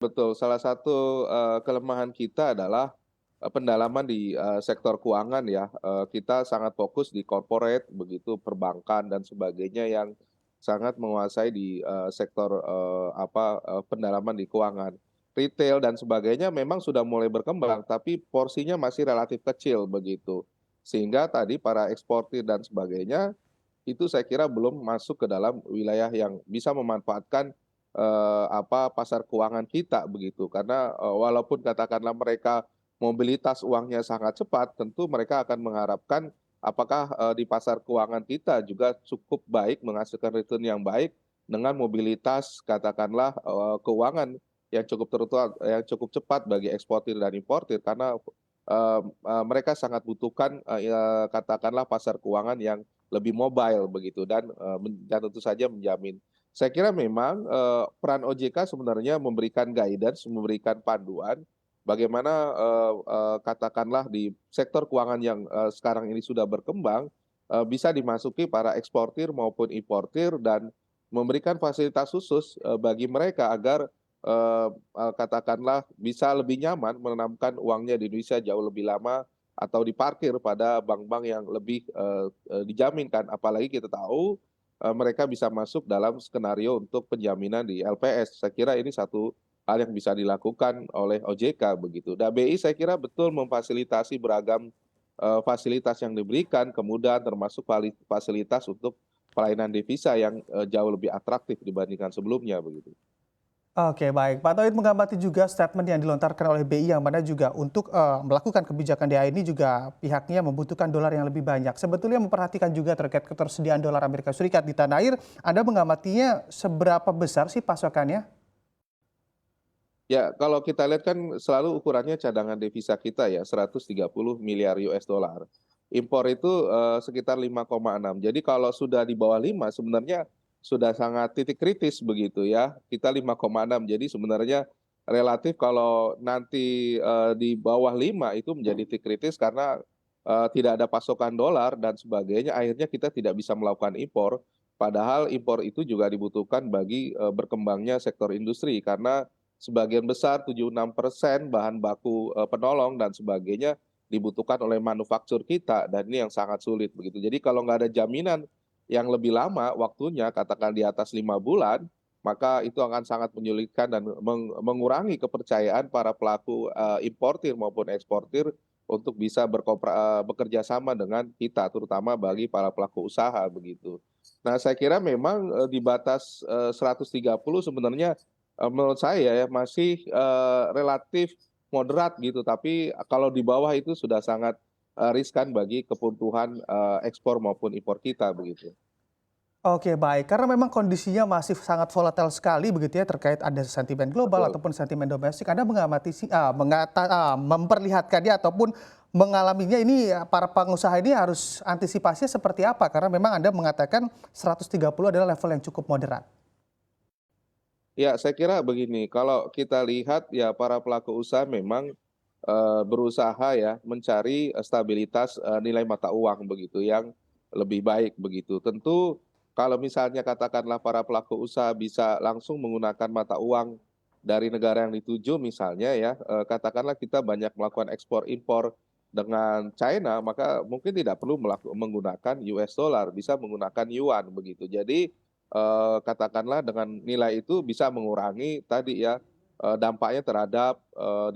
Betul, salah satu, kelemahan kita adalah, pendalaman di, sektor keuangan ya, kita sangat fokus di corporate begitu, perbankan dan sebagainya yang sangat menguasai di, sektor, pendalaman di keuangan. Retail dan sebagainya memang sudah mulai berkembang, tapi porsinya masih relatif kecil begitu. Sehingga tadi para eksportir dan sebagainya itu saya kira belum masuk ke dalam wilayah yang bisa memanfaatkan, pasar keuangan kita begitu. Karena, walaupun katakanlah mereka mobilitas uangnya sangat cepat, tentu mereka akan mengharapkan apakah, di pasar keuangan kita juga cukup baik menghasilkan return yang baik dengan mobilitas katakanlah, keuangan yang cukup cepat bagi eksportir dan importir karena, mereka sangat butuhkan, katakanlah pasar keuangan yang lebih mobile begitu dan tentu saja menjamin. Saya kira memang, peran OJK sebenarnya memberikan guidance, memberikan panduan bagaimana, katakanlah di sektor keuangan yang, sekarang ini sudah berkembang, bisa dimasuki para eksportir maupun importir dan memberikan fasilitas khusus, bagi mereka agar, katakanlah bisa lebih nyaman menanamkan uangnya di Indonesia jauh lebih lama atau diparkir pada bank-bank yang lebih, dijaminkan. Apalagi kita tahu, mereka bisa masuk dalam skenario untuk penjaminan di LPS. Saya kira ini satu hal yang bisa dilakukan oleh OJK begitu. Dan BI saya kira betul memfasilitasi beragam, fasilitas yang diberikan, kemudahan termasuk fasilitas untuk pelayanan devisa yang, jauh lebih atraktif dibandingkan sebelumnya begitu. Oke, baik. Pak Tauhid mengamati juga statement yang dilontarkan oleh BI yang mana juga untuk melakukan kebijakan DA ini juga pihaknya membutuhkan dolar yang lebih banyak. Sebetulnya memperhatikan juga terkait ketersediaan dolar Amerika Serikat di tanah air. Anda mengamatinya seberapa besar sih pasokannya? Ya, kalau kita lihat kan selalu ukurannya cadangan devisa kita ya, 130 miliar US dollar. Impor itu, sekitar 5,6. Jadi kalau sudah di bawah 5 sebenarnya sudah sangat titik kritis begitu ya, kita 5,6. Jadi sebenarnya relatif kalau nanti, di bawah 5 itu menjadi titik kritis karena, tidak ada pasokan dolar dan sebagainya, akhirnya kita tidak bisa melakukan impor. Padahal impor itu juga dibutuhkan bagi, berkembangnya sektor industri karena sebagian besar 76% bahan baku, penolong dan sebagainya dibutuhkan oleh manufaktur kita dan ini yang sangat sulit begitu. Jadi kalau nggak ada jaminan yang lebih lama waktunya, katakan di atas 5 bulan, maka itu akan sangat menyulitkan dan mengurangi kepercayaan para pelaku, importir maupun eksportir untuk bisa bekerja sama dengan kita, terutama bagi para pelaku usaha begitu. Nah saya kira memang, di batas, 130 sebenarnya menurut saya ya masih, relatif moderat gitu, tapi kalau di bawah itu sudah sangat, riskan bagi kebutuhan, ekspor maupun impor kita begitu. Oke, baik. Karena memang kondisinya masih sangat volatile sekali begitu ya terkait ada sentimen global Betul. ataupun sentimen domestik. Anda mengamati sih memperlihatkannya ataupun mengalaminya ini para pengusaha ini harus antisipasinya seperti apa? Karena memang Anda mengatakan 130 adalah level yang cukup moderat. Ya saya kira begini, kalau kita lihat ya para pelaku usaha memang, berusaha ya mencari, stabilitas, nilai mata uang begitu yang lebih baik begitu. Tentu kalau misalnya katakanlah para pelaku usaha bisa langsung menggunakan mata uang dari negara yang dituju misalnya ya, katakanlah kita banyak melakukan ekspor impor dengan China, maka mungkin tidak perlu menggunakan US dollar, bisa menggunakan yuan begitu. Jadi, katakanlah dengan nilai itu bisa mengurangi tadi ya, dampaknya terhadap,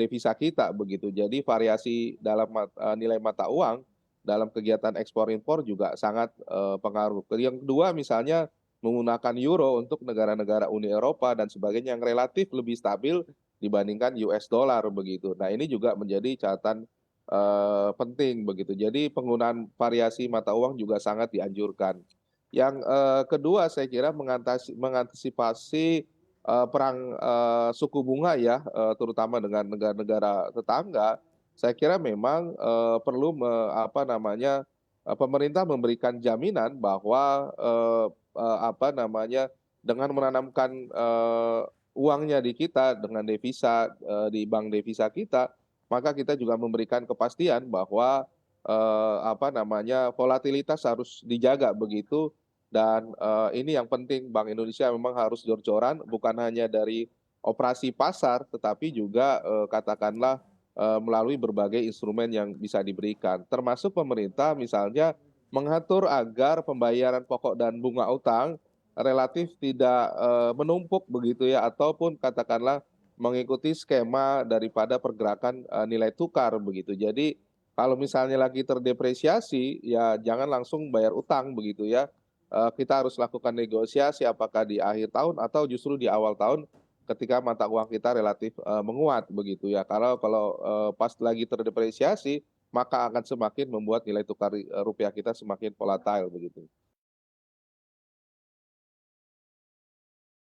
devisa kita begitu. Jadi variasi dalam nilai mata uang dalam kegiatan ekspor impor juga sangat, pengaruh. Yang kedua misalnya menggunakan euro untuk negara-negara Uni Eropa dan sebagainya yang relatif lebih stabil dibandingkan US dollar begitu. Nah ini juga menjadi catatan, penting begitu. Jadi penggunaan variasi mata uang juga sangat dianjurkan. Yang, kedua saya kira mengantisipasi, perang, suku bunga ya, terutama dengan negara-negara tetangga, saya kira memang, perlu pemerintah memberikan jaminan bahwa, dengan menanamkan, uangnya di kita dengan devisa, di bank devisa kita, maka kita juga memberikan kepastian bahwa, volatilitas harus dijaga begitu dan, ini yang penting Bank Indonesia memang harus jor-joran bukan hanya dari operasi pasar, tetapi juga, katakanlah, melalui berbagai instrumen yang bisa diberikan. Termasuk pemerintah misalnya mengatur agar pembayaran pokok dan bunga utang relatif tidak, menumpuk begitu ya, ataupun katakanlah mengikuti skema daripada pergerakan, nilai tukar begitu. Jadi kalau misalnya lagi terdepresiasi, ya jangan langsung bayar utang begitu ya. Kita harus lakukan negosiasi apakah di akhir tahun atau justru di awal tahun ketika mata uang kita relatif, menguat begitu ya. Kalau kalau, pas lagi terdepresiasi, maka akan semakin membuat nilai tukar, rupiah kita semakin volatile begitu.